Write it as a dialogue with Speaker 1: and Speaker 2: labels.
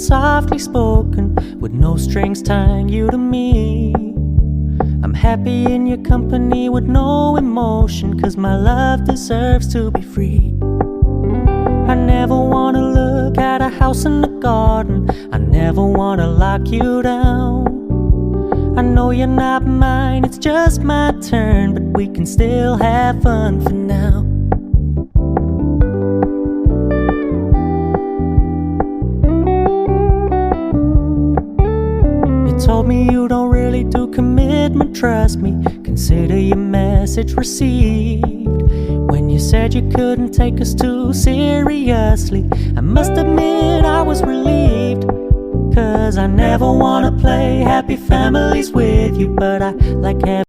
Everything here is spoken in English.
Speaker 1: softly spoken, with no strings tying you to me. I'm happy in your company with no emotion, 'cause my love deserves to be free. I never wanna look at a house in the garden, I never wanna lock you down. I know you're not mine, it's just my turn, but we can still have fun for now. You told me you don't really do commitment, trust me, consider your message received. When you said you couldn't take us too seriously, I must admit I was relieved. 'Cause I never wanna play happy families with you, but I like having